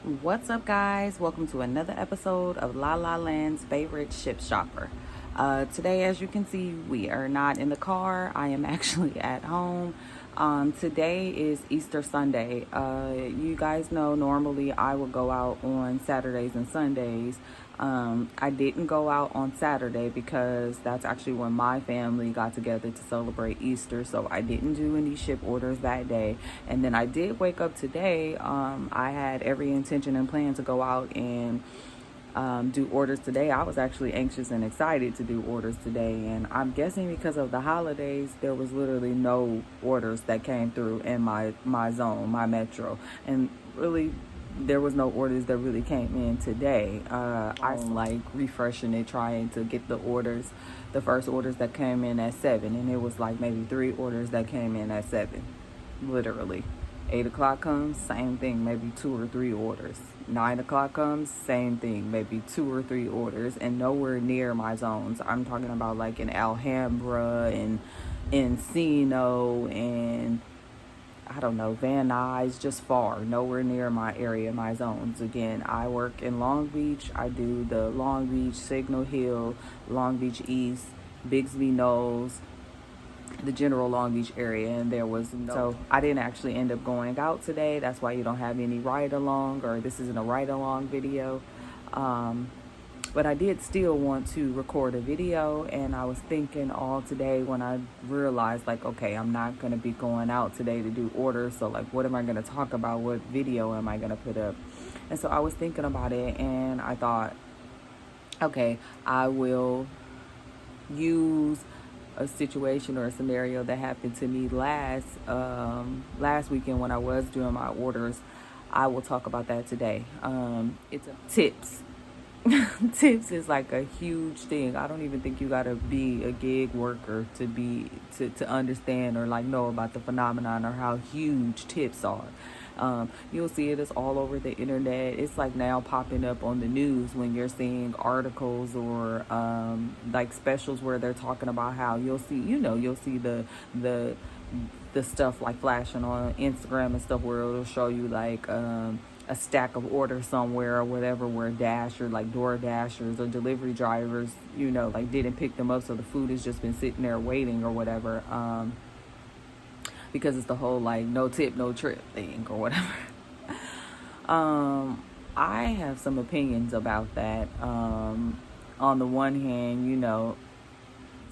What's up, guys? Welcome to another episode of La La Land's favorite ship shopper. Today, as you can see, we are not in the car. I am actually at home. Today is Easter Sunday. You guys know normally I would go out on Saturdays and Sundays. I didn't go out on Saturday because that's actually when my family got together to celebrate Easter. So I didn't do any ship orders that day. And then I did wake up today. I had every intention and plan to go out and do orders today. I was actually anxious and excited to do orders today, and I'm guessing because of the holidays there was literally no orders that came through in my zone, my metro, and really there was no orders that really came in today. I was like refreshing it, trying to get the first orders that came in at 7, and it was like maybe 3 orders that came in at 7, literally. 8 o'clock comes, same thing, maybe 2 or 3 orders. 9 o'clock comes, same thing, maybe 2 or 3 orders, and nowhere near my zones. I'm talking about like in Alhambra and Encino and I don't know, Van Nuys, just far, nowhere near my area, my zones. Again, I work in Long Beach. I do the Long Beach, Signal Hill, Long Beach East, Bixby Knolls, the general Long Beach area, and there was so I didn't actually end up going out today. That's why you don't have any ride along, or this isn't a ride along video. But I did still want to record a video, and I was thinking all today when I realized, like, okay, I'm not going to be going out today to do orders, so like what am I going to talk about? What video am I going to put up? And so I was thinking about it, and I thought, okay, I will use a situation or a scenario that happened to me last weekend when I was doing my orders. I will talk about that today. It's tips. Tips is like a huge thing. I don't even think you gotta be a gig worker to understand or like know about the phenomenon or how huge tips are. You'll see it is all over the internet. It's like now popping up on the news when you're seeing articles or like specials where they're talking about how you'll see the stuff like flashing on Instagram and stuff where it'll show you like a stack of orders somewhere or whatever, where like door dashers or delivery drivers, like didn't pick them up, so the food has just been sitting there waiting or whatever, because it's the whole like no tip no trip thing or whatever. I have some opinions about that. On the one hand,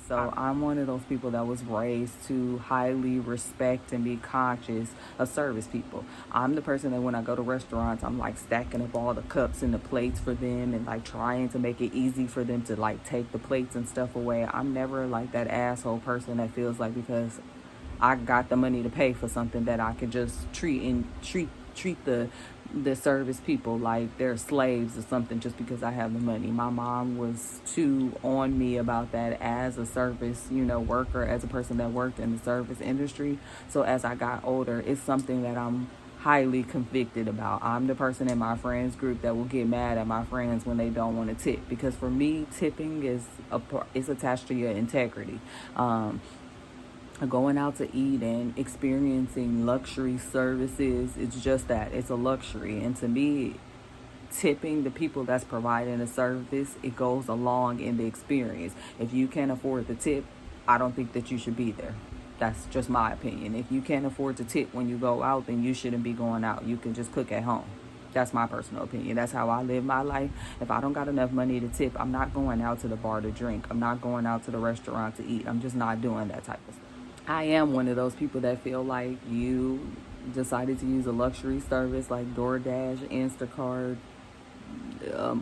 so I'm one of those people that was raised to highly respect and be conscious of service people. I'm the person that when I go to restaurants, I'm like stacking up all the cups and the plates for them and like trying to make it easy for them to like take the plates and stuff away. I'm never like that asshole person that feels like because I got the money to pay for something that I could just treat the service people like they're slaves or something just because I have the money. My mom was too on me about that as a service, worker, as a person that worked in the service industry. So as I got older, it's something that I'm highly convicted about. I'm the person in my friends group that will get mad at my friends when they don't want to tip, because for me, tipping is attached to your integrity. Going out to eat and experiencing luxury services, it's just that, it's a luxury. And to me, tipping the people that's providing a service, it goes along in the experience. If you can't afford the tip, I don't think that you should be there. That's just my opinion. If you can't afford to tip when you go out, then you shouldn't be going out. You can just cook at home. That's my personal opinion. That's how I live my life. If I don't got enough money to tip, I'm not going out to the bar to drink. I'm not going out to the restaurant to eat. I'm just not doing that type of stuff. I am one of those people that feel like you decided to use a luxury service like DoorDash, Instacart,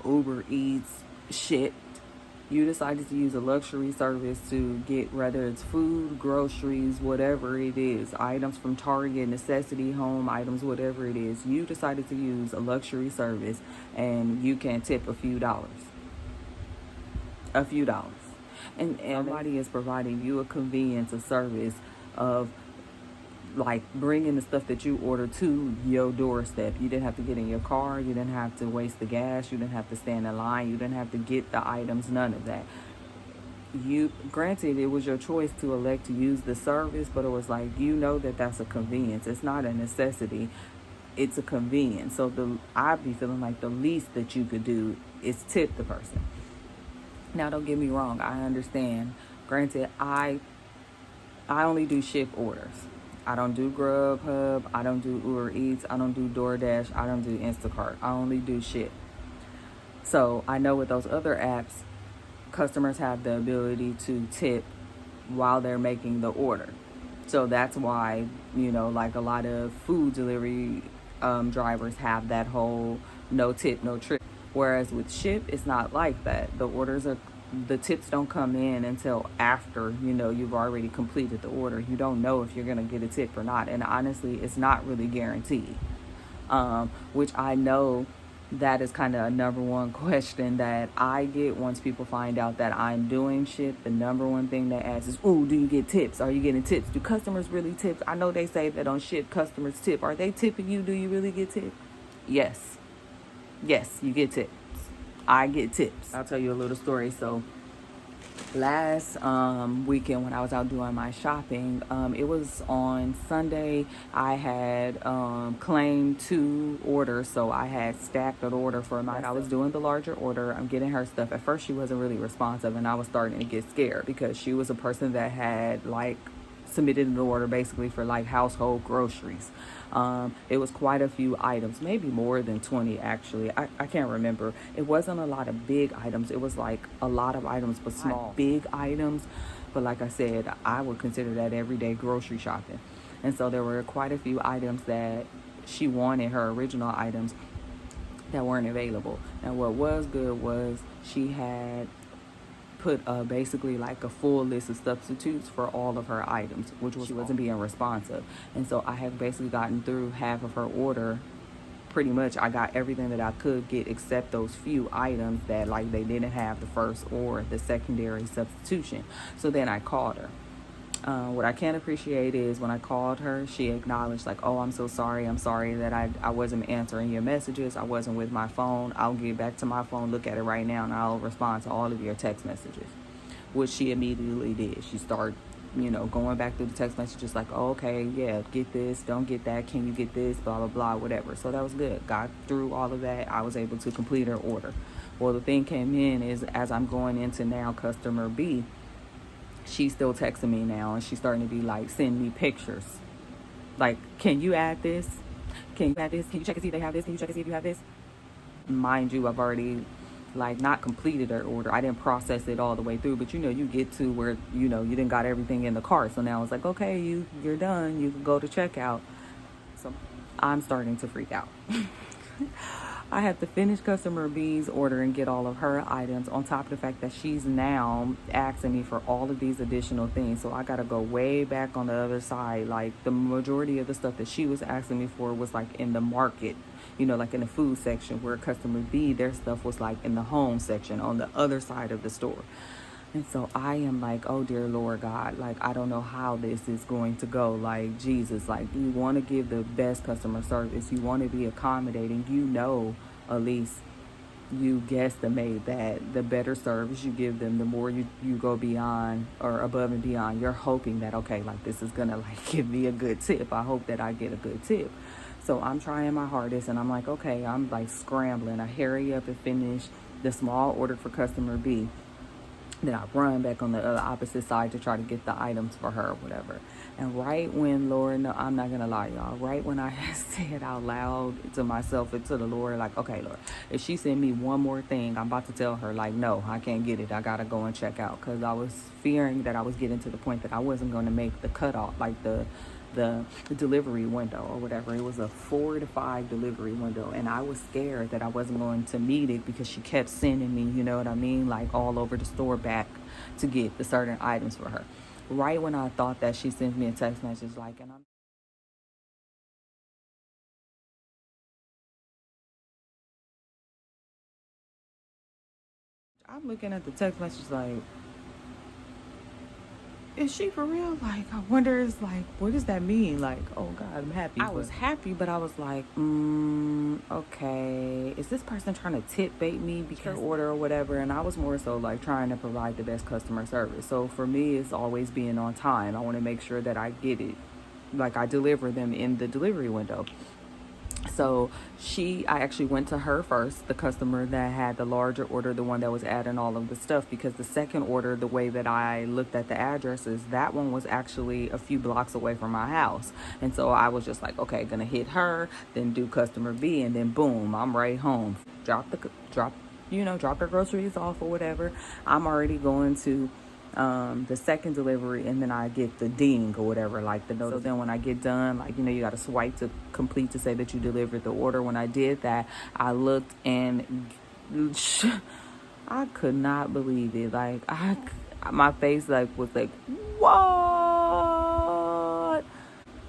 Uber Eats, Shipt. You decided to use a luxury service to get, whether it's food, groceries, whatever it is, items from Target, necessity, home items, whatever it is. You decided to use a luxury service and you can tip a few dollars. A few dollars. And everybody is providing you a convenience, a service of like bringing the stuff that you order to your doorstep. You didn't have to get in your car. You didn't have to waste the gas. You didn't have to stand in line. You didn't have to get the items. None of that. Granted, it was your choice to elect to use the service, but it was like, that that's a convenience. It's not a necessity. it's a convenience. So I'd be feeling like the least that you could do is tip the person. Now, don't get me wrong, I understand. Granted, I only do Shipt orders. I don't do Grubhub. I don't do Uber Eats. I don't do DoorDash. I don't do Instacart. I only do Shipt. So I know with those other apps, customers have the ability to tip while they're making the order. So that's why, like a lot of food delivery drivers have that whole no tip, no trip. Whereas with Shipt, it's not like that. The tips don't come in until after, you've already completed the order. You don't know if you're going to get a tip or not. And honestly, it's not really guaranteed. Which I know that is kind of a number one question that I get once people find out that I'm doing Shipt. The number one thing they ask is, "Ooh, do you get tips? Are you getting tips? Do customers really tip?" I know they say that on Shipt, customers tip. Are they tipping you? Do you really get tips? Yes. Yes, you get tips. I get tips. I'll tell you a little story. So last weekend when I was out doing my shopping, it was on Sunday. I had claimed 2 orders, so I had stacked an order for my. I was doing the larger order. I'm getting her stuff. At first, she wasn't really responsive, and I was starting to get scared because she was a person that had submitted an order basically for household groceries. It was quite a few items, maybe more than 20 actually. I can't remember. It wasn't a lot of big items. It was a lot of items, but small, big items. But like I said, I would consider that everyday grocery shopping. And so there were quite a few items that she wanted, her original items, that weren't available. And what was good was she had put basically a full list of substitutes for all of her items, which she wasn't being responsive. And so I have basically gotten through half of her order. Pretty much I got everything that I could get except those few items that they didn't have the first or the secondary substitution. So then I called her. What I can appreciate is when I called her, she acknowledged "Oh, I'm so sorry. I'm sorry that I wasn't answering your messages. I wasn't with my phone. I'll get back to my phone, look at it right now, and I'll respond to all of your text messages," which she immediately did. She started, going back through the text messages "Oh, okay, yeah, get this, don't get that, can you get this, blah, blah, blah," whatever. So that was good. Got through all of that. I was able to complete her order. Well, the thing came in is as I'm going into now customer B, she's still texting me now, and she's starting to be send me pictures. Can you add this? Can you add this? Can you check and see if they have this? Can you check and see if you have this? Mind you, I've already not completed her order. I didn't process it all the way through, but you get to where you didn't got everything in the cart. So now it's okay, you're done. You can go to checkout. So I'm starting to freak out. I have to finish customer B's order and get all of her items, on top of the fact that she's now asking me for all of these additional things. So I got to go way back on the other side. The majority of the stuff that she was asking me for was in the market, in the food section, where customer B, their stuff was in the home section on the other side of the store. And so I am oh dear Lord God, I don't know how this is going to go. Jesus, you want to give the best customer service. You want to be accommodating. At least you guesstimate that the better service you give them, the more you go beyond or above and beyond. You're hoping that, okay, this is going to give me a good tip. I hope that I get a good tip. So I'm trying my hardest, and I'm okay, I'm scrambling. I hurry up and finish the small order for customer B. Then I run back on the opposite side to try to get the items for her or whatever. And right when, Lord, no, I'm not going to lie, y'all. Right when I said out loud to myself and to the Lord, okay, Lord, if she send me one more thing, I'm about to tell her, no, I can't get it. I got to go and check out. Because I was fearing that I was getting to the point that I wasn't going to make the cutoff, the delivery window or whatever. It was a 4 to 5 delivery window, and I was scared that I wasn't going to meet it because she kept sending me, you know what I mean, all over the store back to get the certain items for her. Right when I thought that, she sent me a text message and I'm looking at the text message is she for real? I wonder, what does that mean? Oh God, I'm happy. I was happy, but I was okay, is this person trying to tip bait me because order or whatever? And I was more so trying to provide the best customer service. So for me, it's always being on time. I want to make sure that I get it, I deliver them in the delivery window. So I actually went to her first, the customer that had the larger order, the one that was adding all of the stuff, because the second order, the way that I looked at the addresses, that one was actually a few blocks away from my house. And so I was just like, okay, gonna hit her, then do customer B, and then boom, I'm right home. Drop their groceries off or whatever. I'm already going to the second delivery, and then I get the ding or whatever, like the notice. So then when I get done, like, you got to swipe to complete to say that you delivered the order. When I did that, I looked and I could not believe it. Like, my face was like, what?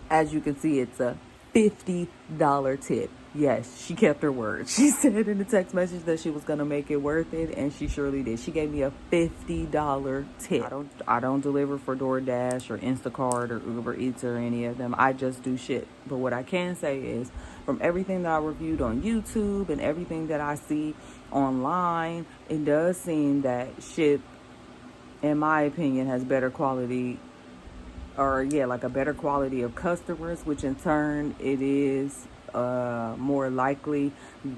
As you can see, it's a $50 tip. Yes, she kept her word. She said in the text message that she was gonna make it worth it, and she surely did. She gave me a $50 tip. I don't deliver for DoorDash or Instacart or Uber Eats or any of them. I just do shit. But what I can say is, from everything that I reviewed on YouTube and everything that I see online, it does seem that Shipt, in my opinion, has better quality, or like a better quality of customers, which in turn it is more likely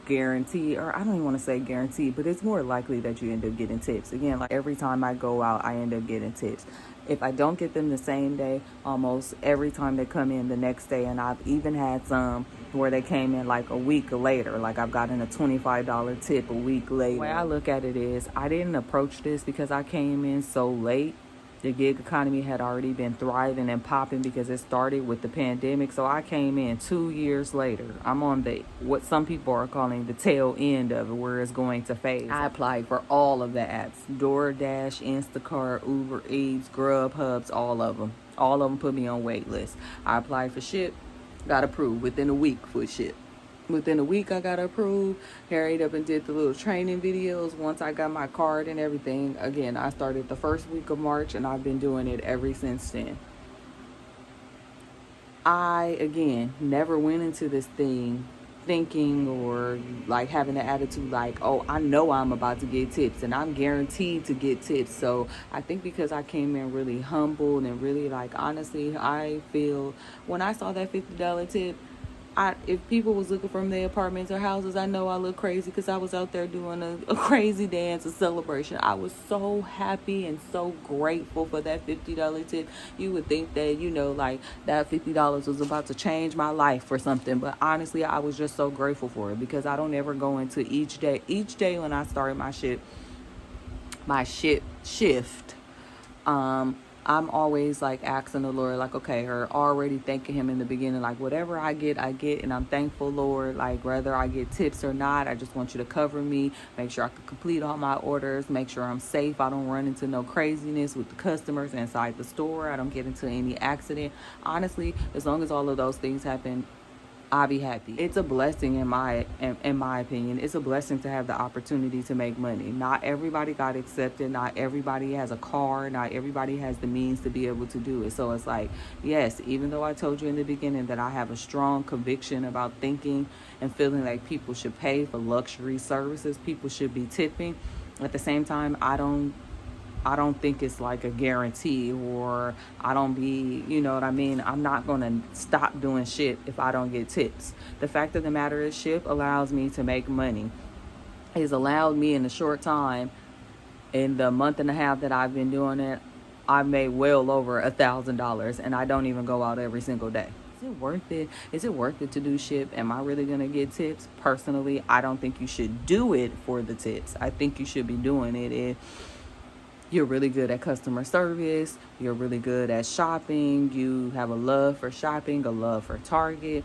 guaranteed, or I don't even want to say guaranteed, but it's more likely that you end up getting tips. Again, like every time I go out, I end up getting tips. If I don't get them the same day, almost every time they come in the next day, and I've even had some where they came in like a week later. Like I've gotten a $25 tip a week later. The way I look at it is, I didn't approach this because I came in so late. The gig economy had already been thriving and popping because it started with the pandemic. So I came in 2 years later. I'm on what some people are calling the tail end of it, where it's going to phase. I applied for all of the apps: DoorDash, Instacart, Uber Eats, Grubhubs, all of them. All of them put me on wait list. I applied for Shipt, got approved within a week for Shipt. Within a week, I got approved, hurried up and did the little training videos. Once I got my card and everything, again, I started the first week of March, and I've been doing it ever since then. I, again, never went into this thing thinking or like having an attitude like, oh, I know I'm about to get tips and I'm guaranteed to get tips. So I think because I came in really humbled and really, like, honestly, I feel when I saw that $50 tip, if people was looking from their apartments or houses, I know I look crazy because I was out there doing a crazy dance, a celebration. I was so happy and so grateful for that $50 tip. You would think that, like that $50 was about to change my life or something. But honestly, I was just so grateful for it because I don't ever go into each day when I started my shift, I'm always like asking the Lord, like, okay, or already thanking him in the beginning, like whatever I get, and I'm thankful, Lord, like whether I get tips or not, I just want you to cover me, make sure I can complete all my orders, make sure I'm safe, I don't run into no craziness with the customers inside the store, I don't get into any accident. Honestly, as long as all of those things happen, I'll be happy. It's a blessing in my opinion. It's a blessing to have the opportunity to make money. Not everybody got accepted. Not everybody has a car. Not everybody has the means to be able to do it. So it's like, yes, even though I told you in the beginning that I have a strong conviction about thinking and feeling like people should pay for luxury services, people should be tipping. At the same time, I don't think it's like a guarantee, or I don't be, you know what I mean? I'm not going to stop doing shit if I don't get tips. The fact of the matter is, Shipt allows me to make money. It's allowed me in a short time, in the month and a half that I've been doing it, I've made well over $1,000, and I don't even go out every single day. Is it worth it? Is it worth it to do Shipt? Am I really going to get tips? Personally, I don't think you should do it for the tips. I think you should be doing it if you're really good at customer service, you're really good at shopping, you have a love for shopping, a love for Target,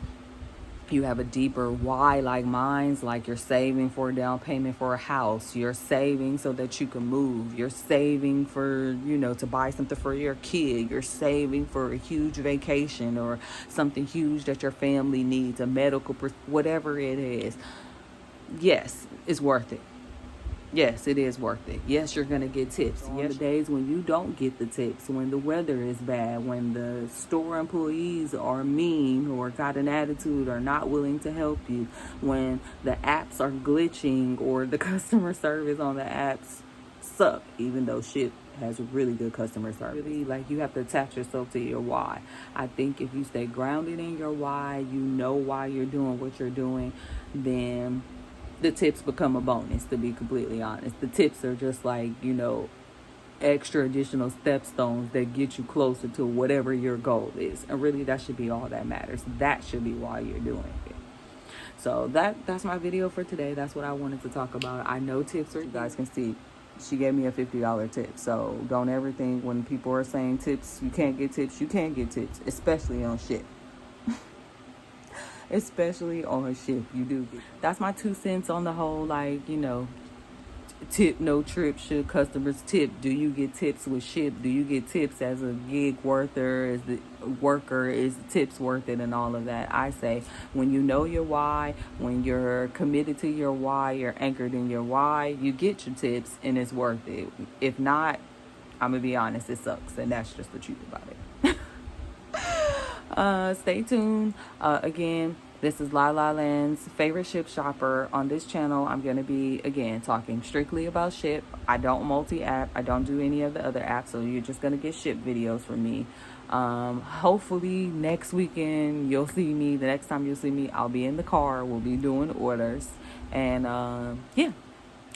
you have a deeper why like mine, like you're saving for a down payment for a house, you're saving so that you can move, you're saving for, to buy something for your kid, you're saving for a huge vacation or something huge that your family needs, a medical, whatever it is. Yes, it's worth it. Yes, it is worth it. Yes, you're going to get tips. On the days when you don't get the tips, when the weather is bad, when the store employees are mean or got an attitude or not willing to help you, when the apps are glitching or the customer service on the apps suck, even though Shipt has really good customer service. Really, like, you have to attach yourself to your why. I think if you stay grounded in your why, you know why you're doing what you're doing, then the tips become a bonus, to be completely honest. The tips are just like, extra additional stepstones that get you closer to whatever your goal is. And really, that should be all that matters. That should be why you're doing it. So that's my video for today. That's what I wanted to talk about. I know tips are, you guys can see, she gave me a $50 tip. So don't ever think when people are saying tips, you can't get tips. You can get tips, especially on shit. Especially on shit, you do get. That's my 2 cents on the whole, like, tip no trip, should customers tip? Do you get tips with Shipt? Do you get tips as a gig worker, as the worker? Is the tips worth it, and all of that? I say, when you know your why, when you're committed to your why, you're anchored in your why, you get your tips and it's worth it. If not, I'm gonna be honest, it sucks, and that's just the truth about it. Stay tuned. Again, this is LALA's favorite Shipt shopper. On this channel, I'm going to be, again, talking strictly about Shipt. I don't multi-app. I don't do any of the other apps, so you're just going to get Shipt videos from me. Hopefully, next weekend, you'll see me. The next time you'll see me, I'll be in the car. We'll be doing orders. And, yeah,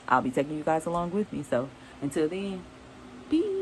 I'll be taking you guys along with me. So, until then, peace.